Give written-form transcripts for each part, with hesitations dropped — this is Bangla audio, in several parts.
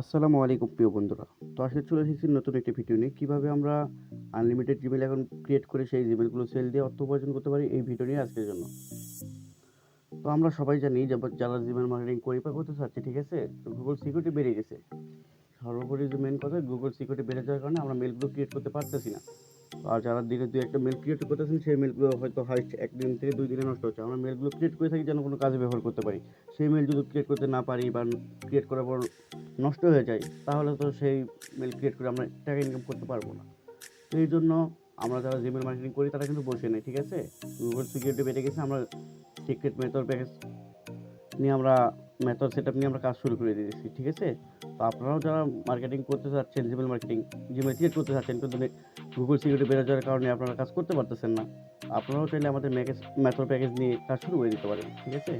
আসসালামু আলাইকুম প্রিয় বন্ধুরা। তো আজকে চলে এসেছি নতুন একটি ভিডিও নিয়ে। কিভাবে আমরা আনলিমিটেড জিমেইল অ্যাকাউন্ট ক্রিয়েট করে সেই জিমেইলগুলো সেল দিয়ে অর্থ উপার্জন করতে পারি, এই ভিডিও নিয়ে আজকের জন্য। তো আমরা সবাই জানি যে যারা জিমেইল মার্কেটিং করি বা করতে চাচ্ছি, ঠিক আছে? তো গুগল সিকিউরিটি বেড়ে গেছে। সর্বোপরি যে মেইন কথা, গুগল সিকিউরিটি বেড়ে যাওয়ার কারণে আমরা মেইলগুলো ক্রিয়েট করতে পারতেছি না। আর যারা দিনে ২-১ টা মেইল ক্রিয়েট করতেছেন, সেই মেইলগুলো হয়তো হাইস্ট ১ দিন থেকে ২ দিনে নষ্ট হচ্ছে। আমরা মেইলগুলো ক্রিয়েট করে থাকি যেন কোনো কাজে ব্যবহার করতে পারি। সেই মেইল যদি ক্রিয়েট করতে না পারি বা ক্রিয়েট করার পর নষ্ট হয়ে যায়, তাহলে তো সেই মেইল ক্রিয়েট করে আমরা টাকা ইনকাম করতে পারবো না। তো এই জন্য আমরা যারা জিমেইল মার্কেটিং করি তারা কিন্তু বসে নেই, ঠিক আছে? গুগল সিকিউরিটি বেড়ে গেছে, আমরা সিক্রেট মেথড প্যাকেজ নিয়ে আমরা মেথড সেটআপ নিয়ে আমরা কাজ শুরু করে দিয়েছি, ঠিক আছে? তো আপনারাও যারা মার্কেটিং করতে চাচ্ছেন, জিমেইল মার্কেটিং, জিমেইল ক্রিয়েট করতে চাচ্ছেন কিন্তু গুগল সিকিউরিটি বেড়ে যাওয়ার কারণে আপনারা কাজ করতে পারতেছেন না, আপনারাও চাইলে আমাদের মেথড প্যাকেজ নিয়ে কাজ শুরু করে দিতে পারেন, ঠিক আছে?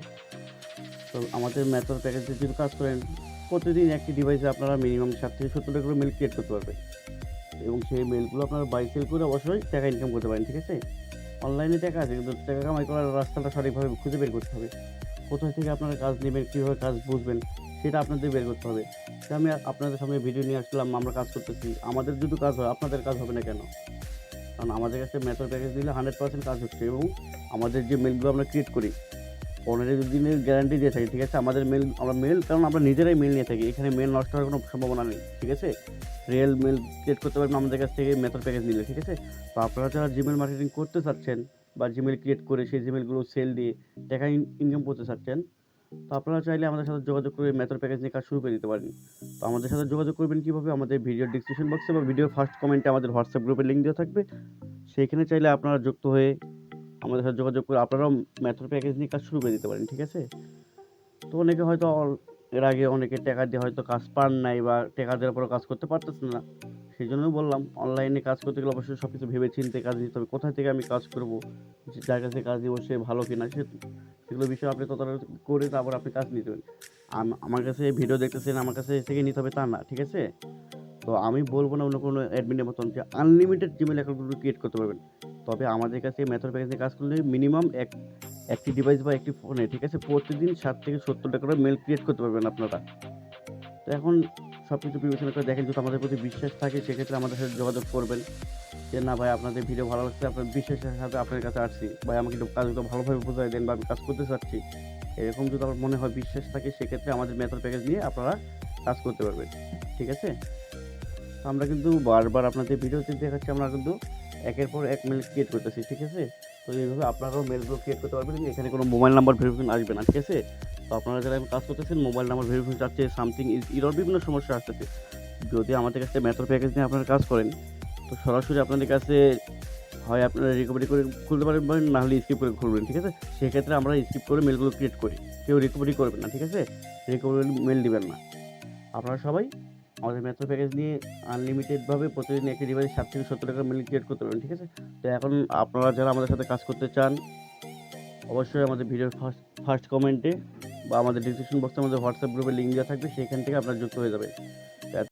তো আমাদের মেথড প্যাকেজ দিয়ে যদি কাজ করেন, প্রতিদিন একটি ডিভাইসে আপনারা মিনিমাম 60 থেকে 70টা করে মেইল ক্রিয়েট করতে পারবেন এবং সেই মেইলগুলো আপনারা বাই সেল করে অবশ্যই টাকা ইনকাম করতে পারেন, ঠিক আছে? অনলাইনে টাকা আছে, কিন্তু টাকা কামাই করার রাস্তাটা সঠিকভাবে খুঁজে বের করতে হবে। কোথায় থেকে আপনারা কাজ নেবেন, কীভাবে কাজ বুঝবেন, সেটা আপনাদের বের করতে হবে। তো আমি আপনাদের সামনে ভিডিও নিয়ে আসলাম, আমরা কাজ করতেছি। আমাদের যদি কাজ হয়, আপনাদের কাজ হবে না কেন? কারণ আমাদের কাছে মেথড প্যাকেজ দিলে 100% কাজ হচ্ছে এবং আমাদের যে মেইলগুলো আমরা ক্রিয়েট করি, 15 দিনের গ্যারান্টি দিয়ে থাকি, ঠিক আছে? আমাদের মেইল কারণ আমরা নিজেরাই মেইল নিয়ে থাকি। এখানে মেইল নষ্ট হওয়ার কোনো সম্ভাবনা নেই, ঠিক আছে? রিয়েল মেইল ক্রিয়েট করতে পারবেন আমাদের কাছ থেকে মেথড প্যাকেজ নিলে, ঠিক আছে? তো আপনারা যারা জিমেইল মার্কেটিং করতে চাচ্ছেন বা জিমেইল ক্রিয়েট করে সেই জিমেইলগুলো সেল দিয়ে টাকা ইনকাম করতে চাচ্ছেন, তো আপনারা চাইলে আমাদের সাথে যোগাযোগ করে মেথড প্যাকেজ নিয়ে কাজ শুরু করে দিতে পারেন। তো আমাদের সাথে যোগাযোগ করবেন কীভাবে? আমাদের ভিডিওর ডেসক্রিপশন বক্সে বা ভিডিওর ফার্স্ট কমেন্টে আমাদের হোয়াটসঅ্যাপ গ্রুপের লিঙ্ক দেওয়া থাকবে। সেইখানে চাইলে আপনারা যুক্ত হয়ে আমাদের সাথে যোগাযোগ করে আপনারাও মেথড প্যাকেজ নিয়ে কাজ শুরু করে দিতে পারেন, ঠিক আছে? তো অনেকে হয়তো এর আগে অনেকে টাকা দিয়ে হয়তো কাজ পান নাই বা টাকা দেওয়ার পরেও কাজ করতে পারতেছেন না। সেই জন্যই বললাম, অনলাইনে কাজ করতে গেলে অবশ্যই সব কিছু ভেবে চিন্তে কাজ নিতে হবে। কোথায় থেকে আমি কাজ করব, যার কাছে কাজ দিব সে ভালো কিনা, সেগুলো বিষয়ে আপনি তদারকি করে তারপর আপনি কাজ নিতে হবে। আমার কাছে ভিডিও দেখতেছেন, আমার কাছে থেকে নিতে হবে তা না, ঠিক আছে? তো আমি বলব না অন্য কোনো অ্যাডমিনের মতন যে আনলিমিটেড জিমেইল অ্যাকাউন্টগুলো ক্রিয়েট করতে পারবেন। তবে আমাদের কাছে মেথড প্যাকেজ নিয়ে কাজ করলে মিনিমাম একটি ডিভাইস বা একটি ফোনে, ঠিক আছে? প্রতিদিন 60 থেকে 70 টা করে মেইল ক্রিয়েট করতে পারবেন আপনারা। তো এখন সবকিছু বিবেচনা করে দেখেন, যদি আমাদের প্রতি বিশ্বাস থাকে সেক্ষেত্রে আমাদের সাথে যোগাযোগ করবেন। যে না ভাই, আপনাদের ভিডিও ভালো লাগছে, আপনার বিশ্বাসের সাথে আপনার কাছে আসছি। ভাই আমাকে একটু কাজগুলো ভালোভাবে বুঝায় দেন বা আমি কাজ করতে চাচ্ছি। এরকম যদি আমার মনে হয় বিশ্বাস থাকে, সেক্ষেত্রে আমাদের মেথড প্যাকেজ নিয়ে আপনারা কাজ করতে পারবেন। ঠিক আছে? তো আমরা কিন্তু বারবার আপনাদের ভিডিওতে দেখাচ্ছি, আমরা কিন্তু একের পর এক মেইল ক্রিয়েট করতেছি, ঠিক আছে? তো এইভাবে আপনারাও মেইলগুলো ক্রিয়েট করতে পারবেন। এখানে কোনো মোবাইল নাম্বার ভেরিফিকেশন আসবে না, ঠিক আছে? তো আপনারা যারা এখন কাজ করতেছেন, মোবাইল নাম্বার ভেরিফিকেশন চাচ্ছে, সামথিং এরর বিভিন্ন সমস্যা আসতেছে। যদি আমাদের কাছে মেথড প্যাকেজ নিয়ে আপনারা কাজ করেন, তো সরাসরি আপনাদের কাছে হয় আপনারা রিকভারি করে খুলতে পারেন, না হলে স্কিপ করে খুলবেন, ঠিক আছে? সেক্ষেত্রে আমরা স্কিপ করে মেইলগুলো ক্রিয়েট করি। কেউ রিকভারি করবেন না, ঠিক আছে? রিকভারি মেইল দিবেন না। আপনারা সবাই আমাদের মেথড প্যাকেজ নিয়ে আনলিমিটেডভাবে প্রতিদিন একটি ডিভাইসে 60 থেকে 70 টাকা মেইল ক্রিয়েট করতে পারবেন, ঠিক আছে? তো এখন আপনারা যারা আমাদের সাথে কাজ করতে চান, অবশ্যই আমাদের ভিডিওর ফার্স্ট কমেন্টে বা আমাদের ডিসক্রিপশন বক্সে আমাদের হোয়াটসঅ্যাপ গ্রুপের লিঙ্ক দেওয়া থাকবে, সেখান থেকে আপনারা যুক্ত হয়ে যাবেন।